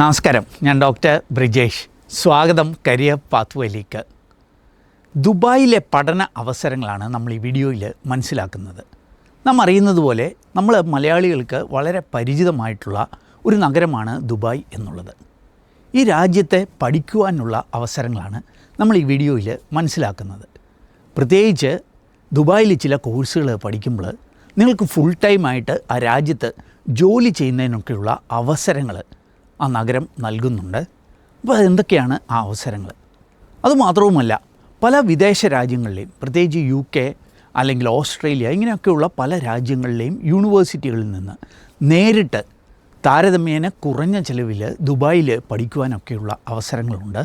നമസ്കാരം, ഞാൻ ഡോക്ടർ ബ്രിജേഷ്. സ്വാഗതം കരിയർ പാത്വേയിലേക്ക്. ദുബായിലെ പഠന അവസരങ്ങളാണ് നമ്മൾ ഈ വീഡിയോയിൽ മനസ്സിലാക്കുന്നത്. നാം അറിയുന്നത് പോലെ നമ്മൾ മലയാളികൾക്ക് വളരെ പരിചിതമായിട്ടുള്ള ഒരു നഗരമാണ് ദുബായ് എന്നുള്ളത്. ഈ രാജ്യത്തെ പഠിക്കുവാനുള്ള അവസരങ്ങളാണ് നമ്മൾ ഈ വീഡിയോയിൽ മനസ്സിലാക്കുന്നത്. പ്രത്യേകിച്ച് ദുബായിൽ ചില കോഴ്സുകൾ പഠിക്കുമ്പോൾ നിങ്ങൾക്ക് ഫുൾ ടൈമായിട്ട് ആ രാജ്യത്ത് ജോലി ചെയ്യുന്നതിനൊക്കെയുള്ള അവസരങ്ങൾ ആ നഗരം നൽകുന്നുണ്ട്. അപ്പോൾ എന്തൊക്കെയാണ് ആ അവസരങ്ങൾ? അതുമാത്രവുമല്ല, പല വിദേശ രാജ്യങ്ങളിലെയും പ്രത്യേകിച്ച് UK അല്ലെങ്കിൽ ഓസ്ട്രേലിയ ഇങ്ങനെയൊക്കെയുള്ള പല രാജ്യങ്ങളിലെയും യൂണിവേഴ്സിറ്റികളിൽ നിന്ന് നേരിട്ട് താരതമ്യേന കുറഞ്ഞ ചിലവിൽ ദുബായിൽ പഠിക്കുവാനൊക്കെയുള്ള അവസരങ്ങളുണ്ട്.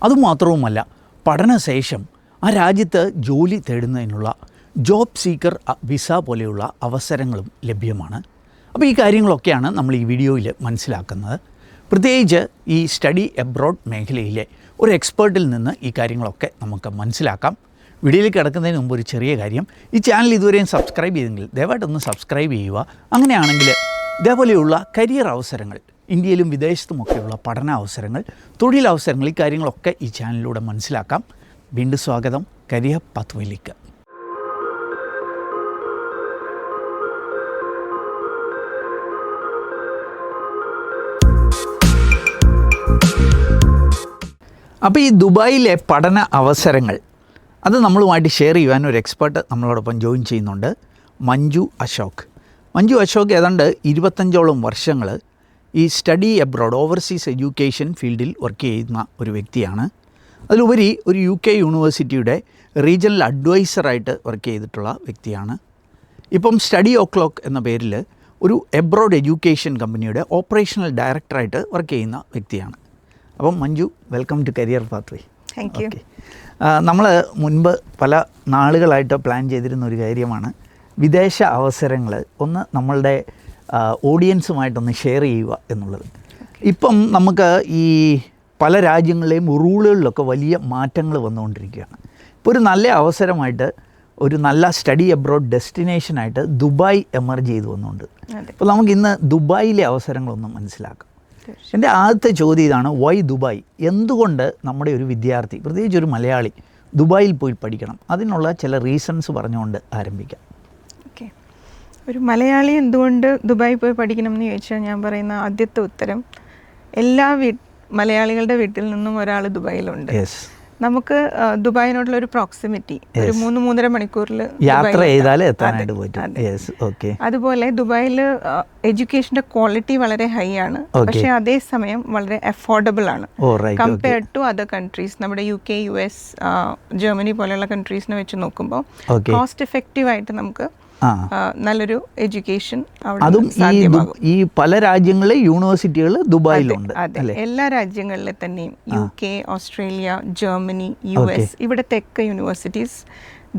അതുമാത്രവുമല്ല, പഠനശേഷം ആ രാജ്യത്ത് ജോലി തേടുന്നതിനുള്ള ജോബ് സീക്കർ വിസ പോലെയുള്ള അവസരങ്ങളും ലഭ്യമാണ്. അപ്പോൾ ഈ കാര്യങ്ങളൊക്കെയാണ് നമ്മൾ ഈ വീഡിയോയിൽ മനസ്സിലാക്കുന്നത്. പ്രത്യേകിച്ച് ഈ സ്റ്റഡി എബ്രോഡ് മേഖലയിലെ ഒരു എക്സ്പേർട്ടിൽ നിന്ന് ഈ കാര്യങ്ങളൊക്കെ നമുക്ക് മനസ്സിലാക്കാം. വീഡിയോയിലേക്ക് കിടക്കുന്നതിന് മുമ്പ് ഒരു ചെറിയ കാര്യം, ഈ ചാനൽ ഇതുവരെയും സബ്സ്ക്രൈബ് ചെയ്തെങ്കിൽ ദയവായിട്ടൊന്ന് സബ്സ്ക്രൈബ് ചെയ്യുക. അങ്ങനെയാണെങ്കിൽ ഇതേപോലെയുള്ള കരിയർ അവസരങ്ങൾ, ഇന്ത്യയിലും വിദേശത്തുമൊക്കെയുള്ള പഠന അവസരങ്ങൾ, തൊഴിലവസരങ്ങൾ, ഈ കാര്യങ്ങളൊക്കെ ഈ ചാനലിലൂടെ മനസ്സിലാക്കാം. വീണ്ടും സ്വാഗതം കരിയർ പാത്വേയിലേക്ക്. അപ്പോൾ ഈ ദുബായിലെ പഠന അവസരങ്ങൾ അത് നമ്മളുമായിട്ട് ഷെയർ ചെയ്യുവാൻ ഒരു എക്സ്പേർട്ട് നമ്മളോടൊപ്പം ജോയിൻ ചെയ്യുന്നുണ്ട്, മഞ്ജു അശോക്. മഞ്ജു അശോക് ഏതാണ്ട് 25ഓളം വർഷങ്ങൾ ഈ സ്റ്റഡി എബ്രോഡ് ഓവർസീസ് എഡ്യൂക്കേഷൻ ഫീൽഡിൽ വർക്ക് ചെയ്യുന്ന ഒരു വ്യക്തിയാണ്. അതിലുപരി ഒരു UK യൂണിവേഴ്സിറ്റിയുടെ റീജിയണൽ അഡ്വൈസറായിട്ട് വർക്ക് ചെയ്തിട്ടുള്ള വ്യക്തിയാണ്. ഇപ്പം സ്റ്റഡി ഓക്ലോക്ക് എന്ന പേരിൽ ഒരു എബ്രോഡ് എഡ്യൂക്കേഷൻ കമ്പനിയുടെ ഓപ്പറേഷണൽ ഡയറക്ടറായിട്ട് വർക്ക് ചെയ്യുന്ന വ്യക്തിയാണ്. അപ്പം Manju, welcome to career pathway. Thank you. നമ്മൾ മുൻപ് പല നാളുകളായിട്ട് പ്ലാൻ ചെയ്തിരുന്ന ഒരു കാര്യമാണ് വിദേശ അവസരങ്ങൾ ഒന്ന് നമ്മളുടെ ഓഡിയൻസുമായിട്ടൊന്ന് ഷെയർ ചെയ്യുക എന്നുള്ളത്. ഇപ്പം നമുക്ക് ഈ പല രാജ്യങ്ങളിലെയും റൂളുകളിലൊക്കെ വലിയ മാറ്റങ്ങൾ വന്നുകൊണ്ടിരിക്കുകയാണ്. ഇപ്പോൾ ഒരു നല്ല അവസരമായിട്ട് ഒരു നല്ല സ്റ്റഡി എബ്രോഡ് ഡെസ്റ്റിനേഷനായിട്ട് ദുബായ് എമർജ് ചെയ്ത് വന്നുകൊണ്ട്, അപ്പോൾ നമുക്കിന്ന് ദുബായിലെ അവസരങ്ങളൊന്നും മനസ്സിലാക്കാം. എൻ്റെ ആദ്യത്തെ ചോദ്യം ഇതാണ്, വൈ ദുബായ്? എന്തുകൊണ്ട് നമ്മുടെ ഒരു വിദ്യാർത്ഥി, പ്രത്യേകിച്ച് ഒരു മലയാളി, ദുബായിൽ പോയി പഠിക്കണം? അതിനുള്ള ചില റീസൺസ് പറഞ്ഞുകൊണ്ട് ആരംഭിക്കാം. ഓക്കെ, ഒരു മലയാളി എന്തുകൊണ്ട് ദുബായിൽ പോയി പഠിക്കണം എന്ന് ചോദിച്ചാൽ ഞാൻ പറയുന്ന ആദ്യത്തെ ഉത്തരം, എല്ലാ മലയാളികളുടെ വീട്ടിൽ നിന്നും ഒരാൾ ദുബായിലുണ്ട്. നമുക്ക് ദുബായിനോടുള്ള ഒരു പ്രോക്സിമിറ്റി, ഒരു 3-3.5 മണിക്കൂറിൽ യാത്ര ചെയ്താൽ എത്താനായിട്ട് പറ്റും. അതുപോലെ ദുബായിൽ എഡ്യൂക്കേഷൻ്റെ ക്വാളിറ്റി വളരെ ഹൈ ആണ്, പക്ഷേ അതേസമയം വളരെ അഫോർഡബിൾ ആണ് കമ്പയർഡ് ടു അതർ കൺട്രീസ്. നമ്മുടെ UK, US, ജർമ്മനി പോലെയുള്ള കൺട്രീസിനെ വെച്ച് നോക്കുമ്പോൾ കോസ്റ്റ് എഫക്റ്റീവ് ആയിട്ട് നമുക്ക് നല്ലൊരു എഡ്യൂക്കേഷൻ അതും ഈ പല രാജ്യങ്ങളിലെ യൂണിവേഴ്സിറ്റികൾ ദുബായിലുണ്ട്. എല്ലാ രാജ്യങ്ങളിലെ തന്നെയും UK, ഓസ്ട്രേലിയ, ജർമ്മനി, US ഇവിടുത്തെ ഒക്കെ യൂണിവേഴ്സിറ്റീസ്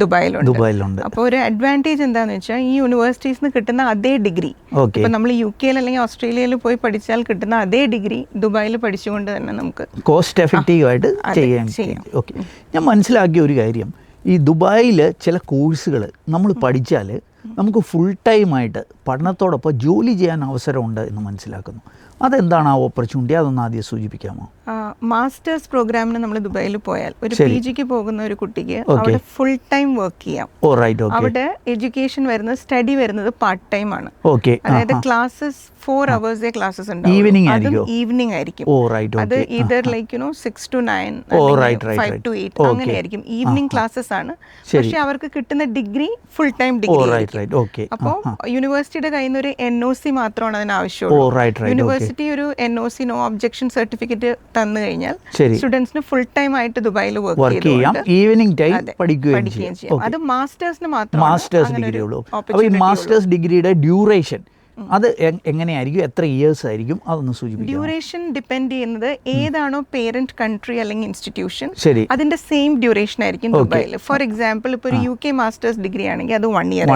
ദുബായിലുണ്ട്. അപ്പോൾ ഒരു അഡ്വാൻറ്റേജ് എന്താണെന്ന് വെച്ചാൽ ഈ യൂണിവേഴ്സിറ്റീസിന് കിട്ടുന്ന അതേ ഡിഗ്രി, ഇപ്പം നമ്മൾ UK അല്ലെങ്കിൽ ഓസ്ട്രേലിയയിൽ പോയി പഠിച്ചാൽ കിട്ടുന്ന അതേ ഡിഗ്രി ദുബായിൽ പഠിച്ചുകൊണ്ട് തന്നെ നമുക്ക് കോസ്റ്റ് എഫക്റ്റീവായിട്ട് ചെയ്യാം. ഓക്കെ, ഞാൻ മനസ്സിലാക്കിയ ഒരു കാര്യം, ഈ ദുബായിൽ ചില കോഴ്സുകൾ നമ്മൾ പഠിച്ചാൽ നമുക്ക് ഫുൾ ടൈമായിട്ട് പഠനത്തോടൊപ്പം ജോലി ചെയ്യാൻ അവസരമുണ്ട് എന്ന് മനസ്സിലാക്കുന്നു. അതെന്താണ് ആ ഓപ്പർച്യൂണിറ്റി? അതൊന്ന് ആദ്യം സൂചിപ്പിക്കാമോ? മാസ്റ്റേഴ്സ് പ്രോഗ്രാമിന് നമ്മൾ ദുബായിൽ പോയാൽ ഒരു PG പോകുന്ന ഒരു കുട്ടിക്ക് അവിടെ ഫുൾ ടൈം വർക്ക് ചെയ്യാം. അവിടെ എഡ്യൂക്കേഷൻ വരുന്നത്, സ്റ്റഡി വരുന്നത് പാർട്ട് ടൈം ആണ്. അതായത് ക്ലാസ്സസ് 4 hours ക്ലാസ്സസ് ഉണ്ട്, ഈവനിങ് ആയിരിക്കും. അത് either like 6 to 9, 5 to 8 അങ്ങനെയായിരിക്കും. ഈവനിങ് ക്ലാസ്സസ് ആണ്, പക്ഷെ അവർക്ക് കിട്ടുന്ന ഡിഗ്രി ഫുൾ ടൈം ഡിഗ്രി. അപ്പോൾ യൂണിവേഴ്സിറ്റിയുടെ കയ്യിൽ നിന്ന് ഒരു NOC മാത്രമാണ് അതിന് ആവശ്യമുള്ളൂ. യൂണിവേഴ്സിറ്റി ഒരു NOC, നോ ഒബ്ജക്ഷൻ സർട്ടിഫിക്കറ്റ് തന്നു കഴിഞ്ഞാൽ സ്റ്റുഡൻസിന് ഫുൾ ടൈം ആയിട്ട് ദുബായിൽ വർക്ക് ചെയ്യാം, ഈവനിങ് ടൈം പഠിക്കുകയും ചെയ്യാം. അത് മാസ്റ്റേഴ്സിന് മാത്രം. മാസ്റ്റേഴ്സ് ഡിഗ്രി ഉള്ളൂ. അപ്പോൾ ഈ മാസ്റ്റേഴ്സ് ഡിഗ്രിയുടെ ഡ്യൂറേഷൻ അത് എങ്ങനെയായിരിക്കും, എത്ര ഇയേഴ്സ് ആയിരിക്കും, അതൊന്ന് സൂചിപ്പിക്കും. ഡ്യൂറേഷൻ ഡിപ്പെൻഡ് ചെയ്യുന്നത് ഏതാണോ പേരന്റ് കൺട്രി അല്ലെങ്കിൽ ഇൻസ്റ്റിറ്റ്യൂഷൻ, അതിന്റെ സെയിം ഡ്യൂറേഷൻ ആയിരിക്കും ദുബായിൽ. ഫോർ എക്സാമ്പിൾ, ഇപ്പോൾ ഒരു UK മാസ്റ്റേഴ്സ് ഡിഗ്രി ആണെങ്കിൽ അത് 1 year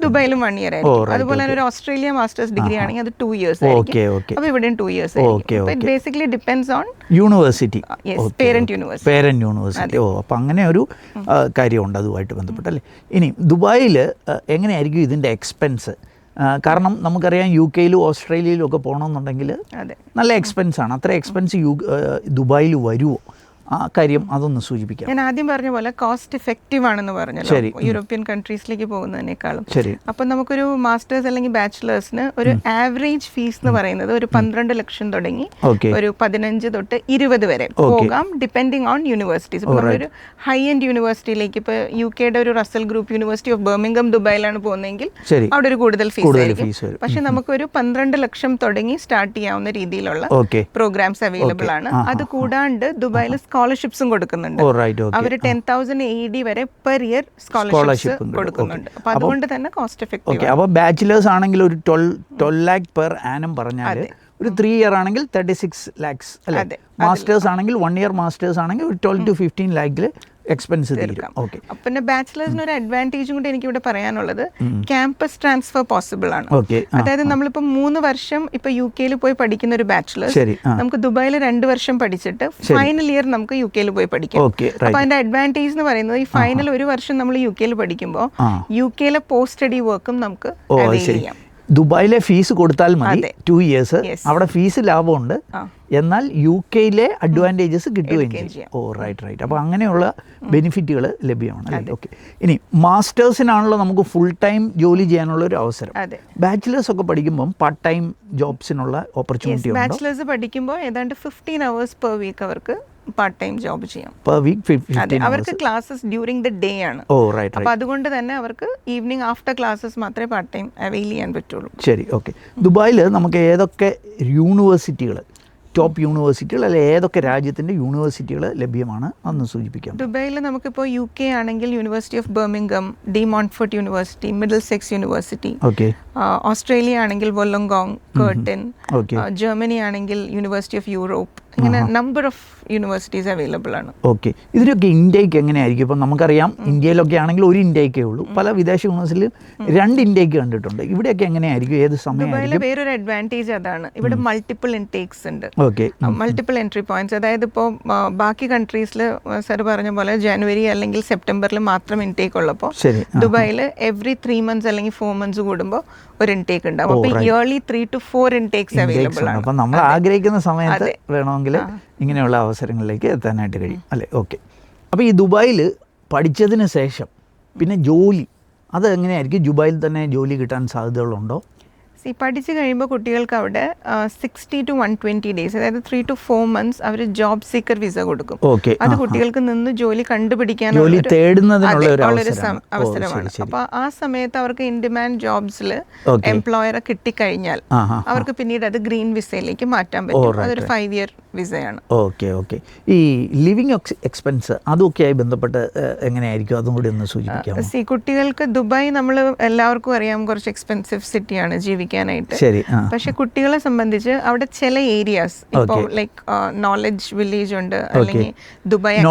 ദുബായിലും 1 year ആയിരിക്കും. അതുപോലെ തന്നെ ഒരു ഓസ്ട്രേലിയ മാസ്റ്റേഴ്സ് ഡിഗ്രി ആണെങ്കിൽ അത് 2 years ആയിരിക്കും. അപ്പോൾ ഇവിടെയും 2 years ആയിരിക്കും. It basically depends on university, parent university. അപ്പോൾ അങ്ങനെ ഒരു കാര്യമുണ്ട് അതുമായിട്ട് ബന്ധപ്പെട്ടല്ലേ. ഇനി ദുബായിൽ എങ്ങനെയായിരിക്കും ഇതിൻ്റെ എക്സ്പെൻസ്? കാരണം നമുക്കറിയാം UK-യിലും ഓസ്ട്രേലിയയിലും ഒക്കെ പോകണമെന്നുണ്ടെങ്കിൽ നല്ല എക്സ്പെൻസാണ്. അത്ര എക്സ്പെൻസ് ദുബായിൽ വരുമോ? ആ കാര്യം അതൊന്ന് സൂചിപ്പിക്കാം. ഞാൻ ആദ്യം പറഞ്ഞ പോലെ കോസ്റ്റ് ഇഫക്റ്റീവ് ആണെന്ന് പറഞ്ഞല്ലോ യൂറോപ്യൻ കൺട്രീസിലേക്ക് പോകുന്നതിനേക്കാളും. അപ്പം നമുക്കൊരു മാസ്റ്റേഴ്സ് അല്ലെങ്കിൽ ബാച്ചിലേഴ്സിന് ഒരു ആവറേജ് ഫീസ് എന്ന് പറയുന്നത് ഒരു 12 ലക്ഷം തുടങ്ങി ഒരു 15 തൊട്ട് 20 വരെ പോകാം, ഡിപ്പെൻഡിങ് ഓൺ യൂണിവേഴ്സിറ്റീസ്. ഇപ്പോൾ നമ്മളൊരു ഹൈ എൻഡ് യൂണിവേഴ്സിറ്റിയിലേക്ക് ഇപ്പോൾ UK-യുടെ ഒരു Russell group university of Birmingham ദുബായിലാണ് പോകുന്നതെങ്കിൽ അവിടെ ഒരു കൂടുതൽ ഫീസ് ആയിരിക്കും. പക്ഷെ നമുക്കൊരു 12 ലക്ഷം തുടങ്ങി സ്റ്റാർട്ട് ചെയ്യാവുന്ന രീതിയിലുള്ള പ്രോഗ്രാംസ് അവൈലബിൾ ആണ്. അത് കൂടാണ്ട് ദുബായിൽ സ്കോളർഷിപ്സും കൊടുക്കുന്നുണ്ട്. അവർ 10,000 AED വരെ പെർ ഇയർ സ്കോളർഷിപ്പ് കൊടുക്കുന്നുണ്ട്. അപ്പൊ അതുകൊണ്ട് തന്നെ കോസ്റ്റ് എഫക്റ്റീവ്. അപ്പോൾ ബാച്ചിലേഴ്സ് ആണെങ്കിൽ ഒരു 12 lakh പെർ ആനം പറഞ്ഞാൽ ഒരു 3 year ആണെങ്കിൽ 36 lakhs അല്ലേ? മാസ്റ്റേഴ്സ് ആണെങ്കിൽ 1 year മാസ്റ്റേഴ്സ് ആണെങ്കിൽ ഒരു 12 to 15 lakhs എക്സ്പെൻസ് തീരും. പിന്നെ ബാച്ചിലേഴ്സിന് ഒരു അഡ്വാൻറ്റേജും കൂടി എനിക്കിവിടെ പറയാനുള്ളത് ക്യാമ്പസ് ട്രാൻസ്ഫർ പോസിബിൾ ആണ്. അതായത് നമ്മളിപ്പോൾ 3 വർഷം ഇപ്പൊ UK-യിൽ പോയി പഠിക്കുന്ന ഒരു ബാച്ചിലേഴ്സ് നമുക്ക് ദുബായിൽ 2 വർഷം പഠിച്ചിട്ട് ഫൈനൽ ഇയർ നമുക്ക് UK-യിൽ പോയി പഠിക്കാം. അപ്പൊ അതിന്റെ അഡ്വാൻറ്റേജ് എന്ന് പറയുന്നത് ഈ ഫൈനൽ 1 വർഷം നമ്മൾ UK-യിൽ പഠിക്കുമ്പോൾ UK-യിലെ പോസ്റ്റ് സ്റ്റഡി വർക്കും നമുക്ക് അവൈൽ ചെയ്യാം. ദുബായിലെ ഫീസ് കൊടുത്താൽ മതി 2 years. അവിടെ ഫീസ് ലാഭമുണ്ട്, എന്നാൽ UK-യിലെ അഡ്വാൻറ്റേജസ് കിട്ടുകയും ചെയ്യും. റൈറ്റ്. അപ്പോൾ അങ്ങനെയുള്ള ബെനിഫിറ്റുകൾ ലഭ്യമാണ് അല്ലേ? ഓക്കെ. ഇനി മാസ്റ്റേഴ്സിനാണല്ലോ നമുക്ക് ഫുൾ ടൈം ജോലി ചെയ്യാനുള്ള ഒരു അവസരം. ബാച്ചിലേഴ്സ് ഒക്കെ പഠിക്കുമ്പോൾ പാർട്ട് ടൈം ജോബ്സിനുള്ള ഓപ്പർച്യൂണിറ്റി ഉണ്ട്. ബാച്ചിലേഴ്സ് പഠിക്കുമ്പോൾ ഏതാണ്ട് 15 hours per week അവർക്ക് പാർട്ട് ടൈം ജോബ് ചെയ്യാം. Per week 15 hours. അവർക്ക് ക്ലാസ്സസ് ഡ്യൂറിംഗ് ദ ഡേ ആണ്. അപ്പോൾ അതുകൊണ്ട് തന്നെ അവർക്ക് ഈവനിങ് ആഫ്റ്റർ ക്ലാസ്സസ് മാത്രമേ പാർട്ട് ടൈം അവൈൽ ചെയ്യാൻ പറ്റുള്ളൂ. ശരി, ഓക്കെ. ദുബായിൽ നമുക്ക് ഏതൊക്കെ യൂണിവേഴ്സിറ്റികൾ, ടോപ്പ് യൂണിവേഴ്സിറ്റികൾ അല്ലെ ഏതൊക്കെ രാജ്യത്തിൻ്റെ യൂണിവേഴ്സിറ്റികൾ ലഭ്യമാണ് അന്ന് സൂചിപ്പിക്കാം? ദുബായിൽ നമുക്കിപ്പോൾ UK ആണെങ്കിൽ university of Birmingham, D Montfort university, middle sex university. Australia ആണെങ്കിൽ വൊല്ലൊങ്കോങ്, കേർട്ടൻ. ജർമ്മനി ആണെങ്കിൽ യൂണിവേഴ്സിറ്റി ഓഫ് യൂറോപ്പ്. ഇങ്ങനെ നമ്പർ ഓഫ് യൂണിവേഴ്സിറ്റീസ് അവൈലബിൾ ആണ്. ഓക്കെ. ഇതിലൊക്കെ ഇൻടേക്ക് എങ്ങനെയായിരിക്കും? ഇപ്പം നമുക്കറിയാം ഇന്ത്യയിലൊക്കെ ആണെങ്കിൽ ഒരു ഇൻടേക്കേ ഉള്ളൂ, പല വിദേശ യൂണിവേഴ്സിറ്റിയിൽ 2 ഇൻടേക്ക് കണ്ടിട്ടുണ്ട്. ഇവിടെയൊക്കെ എങ്ങനെയായിരിക്കും, ഏത് സമയം? ദുബായിലെ വേറൊരു അഡ്വാൻറ്റേജ് അതാണ്, ഇവിടെ മൾട്ടിപ്പിൾ ഇൻടേക്സ് ഉണ്ട്, മൾട്ടിപ്പിൾ എൻട്രി പോയിന്റ്സ്. അതായത് ഇപ്പോൾ ബാക്കി കൺട്രീസിൽ സർ പറഞ്ഞ പോലെ ജനുവരി അല്ലെങ്കിൽ സെപ്റ്റംബറിൽ മാത്രം ഇൻടേക്ക് ഉള്ളപ്പോൾ ദുബായിൽ എവറി 3 months അല്ലെങ്കിൽ 4 months കൂടുമ്പോൾ ഒരു ഇൻടേക്ക് ഉണ്ടാവും. അപ്പോൾ ഇയർലി 3 to 4 ഇൻടേക്സ് അവൈലബിൾ ആണ്. അപ്പം നമ്മൾ ആഗ്രഹിക്കുന്ന സമയത്ത് വേണമെങ്കിൽ ഇങ്ങനെയുള്ള അവസരങ്ങളിലേക്ക് എത്താനായിട്ട് കഴിയും അല്ലേ? ഓക്കെ. അപ്പോൾ ഈ ദുബായിൽ പഠിച്ചതിന് ശേഷം പിന്നെ ജോലി, അത് എങ്ങനെയായിരിക്കും? ദുബായിൽ തന്നെ ജോലി കിട്ടാൻ സാധ്യതകളുണ്ടോ? പഠിച്ചു കഴിയുമ്പോൾ കുട്ടികൾക്ക് അവിടെ 60 to 120 days, അതായത് 3 to 4 months അവർ ജോബ് സീക്കർ വിസ കൊടുക്കും. അത് കുട്ടികൾക്ക് നിന്ന് ജോലി കണ്ടുപിടിക്കാനുള്ള അവസരമാണ്. അപ്പൊ ആ സമയത്ത് അവർക്ക് ഇൻ ഡിമാൻഡ് ജോബ്സിൽ എംപ്ലോയറെ കിട്ടിക്കഴിഞ്ഞാൽ അവർക്ക് പിന്നീട് അത് ഗ്രീൻ വിസയിലേക്ക് മാറ്റാൻ പറ്റും. അതൊരു 5 year വിസയാണ്. ഓക്കെ. ഈ ലിവിങ് എക്സ്പെൻസ് അതുമൊക്കെയായി ബന്ധപ്പെട്ട് എങ്ങനെയായിരിക്കും, അതും കൂടി ഒന്ന് സൂചിപ്പിക്കാം. കുട്ടികൾക്ക് ദുബായ് നമ്മൾ എല്ലാവർക്കും അറിയാം കുറച്ച് എക്സ്പെൻസീവ് സിറ്റിയാണ് ജീവിക്കാൻ. പക്ഷെ കുട്ടികളെ സംബന്ധിച്ച് അവിടെ ചില ഏരിയാസ് ഇപ്പോൾ ലൈക്ക് നോളജ് വില്ലേജ് ഉണ്ട്, അല്ലെങ്കിൽ Dubai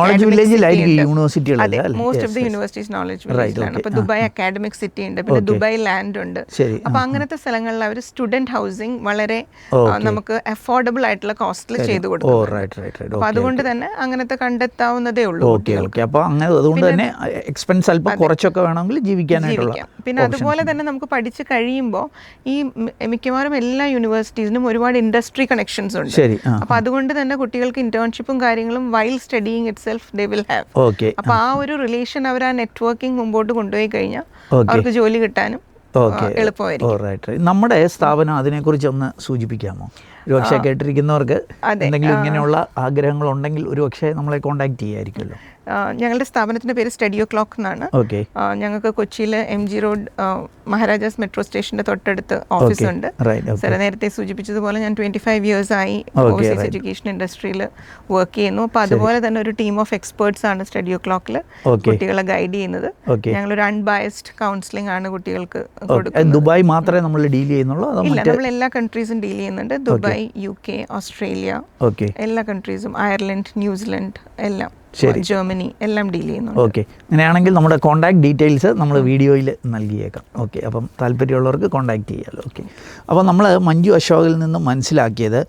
most of the universities knowledge വില്ലേജിലാണ്. അപ്പൊ ദുബായ് അക്കാഡമിക് സിറ്റി ഉണ്ട്, പിന്നെ ദുബായ് ലാൻഡ് ഉണ്ട്. അപ്പൊ അങ്ങനത്തെ സ്ഥലങ്ങളിൽ അവർ സ്റ്റുഡന്റ് ഹൗസിംഗ് വളരെ നമുക്ക് അഫോർഡബിൾ ആയിട്ടുള്ള കോസ്റ്റിൽ ചെയ്തു കൊടുക്കും. അപ്പൊ അതുകൊണ്ട് തന്നെ അങ്ങനത്തെ കണ്ടെത്താവുന്നതേ ഉള്ളൂ. അതുകൊണ്ട് തന്നെ എക്സ്പെൻസ് അല്പം കുറച്ചൊക്കെ വേണമെങ്കിൽ ജീവിക്കാനായിട്ടുള്ള. പിന്നെ അതുപോലെ തന്നെ നമുക്ക് പഠിച്ചു കഴിയുമ്പോൾ ഈ മിക്കവാറും എല്ലാ യൂണിവേഴ്സിറ്റീസിനും ഒരുപാട് ഇൻഡസ്ട്രി കണക്ഷൻസ് ഉണ്ട്. അപ്പൊ അതുകൊണ്ട് തന്നെ കുട്ടികൾക്ക് ഇന്റേൺഷിപ്പും കാര്യങ്ങളും while studying it self they will have. അപ്പൊ ആ ഒരു റിലേഷൻ അവർ ആ നെറ്റ്വർക്കിംഗ് മുമ്പോട്ട് കൊണ്ടുപോയി കഴിഞ്ഞാൽ അവർക്ക് ജോലി കിട്ടാനും എളുപ്പമായിരിക്കും. നമ്മുടെ സ്ഥാപനം അതിനെക്കുറിച്ച് ഒന്ന് സൂചിപ്പിക്കാമോ? ഒരുപക്ഷെ കേട്ടിരിക്കുന്നവർക്ക് എന്തെങ്കിലും ഇങ്ങനെയുള്ള ആഗ്രഹങ്ങളുണ്ടെങ്കിൽ ഒരുപക്ഷെ നമ്മളെ കോൺടാക്ട് ചെയ്യായിരിക്കുമല്ലോ. ഞങ്ങളുടെ സ്ഥാപനത്തിൻ്റെ പേര് സ്റ്റഡിയോ ക്ലോക്ക് എന്നാണ്. ഞങ്ങൾക്ക് കൊച്ചിയിലെ MG റോഡ് മഹാരാജാസ് മെട്രോ സ്റ്റേഷൻ്റെ തൊട്ടടുത്ത് ഓഫീസുണ്ട്. സാർ നേരത്തെ സൂചിപ്പിച്ചതുപോലെ ഞാൻ 25 years ആയി ഓവർസീസ് എഡ്യൂക്കേഷൻ ഇൻഡസ്ട്രിയിൽ വർക്ക് ചെയ്യുന്നു. അപ്പോൾ അതുപോലെ തന്നെ ഒരു ടീം ഓഫ് എക്സ്പേർട്സ് ആണ് സ്റ്റഡിയോ ക്ലോക്കിൽ കുട്ടികളെ ഗൈഡ് ചെയ്യുന്നത്. ഞങ്ങളൊരു അൺബയസ്ഡ് കൗൺസിലിംഗ് ആണ് കുട്ടികൾക്ക് കൊടുക്കുന്നത്. ദുബായ് മാത്രമേ നമ്മൾ ഡീൽ ചെയ്യുന്നുള്ളൂ? ഇല്ല, നമ്മൾ എല്ലാ കൺട്രീസും ഡീൽ ചെയ്യുന്നുണ്ട്. ദുബായ്, UK, ഓസ്ട്രേലിയ, എല്ലാ കൺട്രീസും, അയർലൻഡ്, ന്യൂസിലൻഡ് എല്ലാം, ജർമ്മനി എല്ലാം ഡീൽ ചെയ്യുന്നു. ഓക്കെ. അങ്ങനെയാണെങ്കിൽ നമ്മുടെ കോൺടാക്ട് ഡീറ്റെയിൽസ് നമ്മൾ വീഡിയോയിൽ നൽകിയേക്കാം. ഓക്കെ. അപ്പം താല്പര്യമുള്ളവർക്ക് കോൺടാക്ട് ചെയ്യാമല്ലോ. ഓക്കെ. അപ്പോൾ നമ്മൾ മഞ്ജു അശോകിൽ നിന്ന് മനസ്സിലാക്കിയത്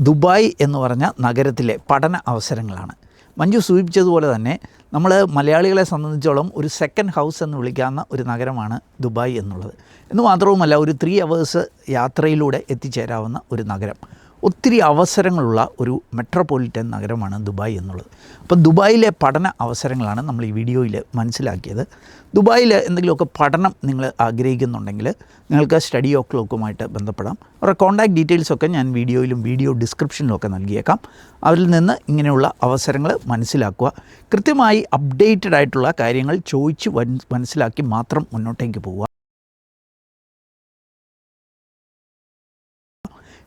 ദുബായ് എന്ന് പറഞ്ഞ നഗരത്തിലെ പഠന അവസരങ്ങളാണ്. മഞ്ജു സൂചിപ്പിച്ചതുപോലെ തന്നെ നമ്മൾ മലയാളികളെ സംബന്ധിച്ചോളം ഒരു സെക്കൻഡ് ഹൗസ് എന്ന് വിളിക്കാവുന്ന ഒരു നഗരമാണ് ദുബായ് എന്നുള്ളത്. എന്ന് മാത്രവുമല്ല, ഒരു 3 hours യാത്രയിലൂടെ എത്തിച്ചേരാവുന്ന ഒരു നഗരം. ഒത്തിരി അവസരങ്ങളുള്ള ഒരു മെട്രോപൊളിറ്റൻ നഗരമാണ് ദുബായ് എന്നുള്ളത്. അപ്പോൾ ദുബായിലെ പഠന അവസരങ്ങളാണ് നമ്മൾ ഈ വീഡിയോയിൽ മനസ്സിലാക്കിയത്. ദുബായിൽ എന്തെങ്കിലുമൊക്കെ പഠനം നിങ്ങൾ ആഗ്രഹിക്കുന്നുണ്ടെങ്കിൽ നിങ്ങൾക്ക് സ്റ്റഡി ഓ ക്ലോക്കുമായിട്ട് ബന്ധപ്പെടാം. അവരുടെ കോൺടാക്ട് ഡീറ്റെയിൽസൊക്കെ ഞാൻ വീഡിയോയിലും വീഡിയോ ഡിസ്ക്രിപ്ഷനിലൊക്കെ നൽകിയേക്കാം. അതിൽ നിന്ന് ഇങ്ങനെയുള്ള അവസരങ്ങൾ മനസ്സിലാക്കുക. കൃത്യമായി അപ്ഡേറ്റഡ് ആയിട്ടുള്ള കാര്യങ്ങൾ ചോദിച്ച് മനസ്സിലാക്കി മാത്രം മുന്നോട്ടേക്ക് പോവുക.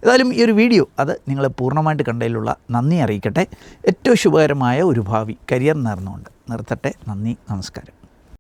ഏതായാലും ഈ ഒരു വീഡിയോ അത് നിങ്ങൾ പൂർണ്ണമായിട്ട് കണ്ടതിലുള്ള നന്ദി അറിയിക്കട്ടെ. ഏറ്റവും ശുഭകരമായ ഒരു ഭാവി കരിയർ നേർന്നുകൊണ്ട് നിർത്തട്ടെ. നന്ദി, നമസ്കാരം.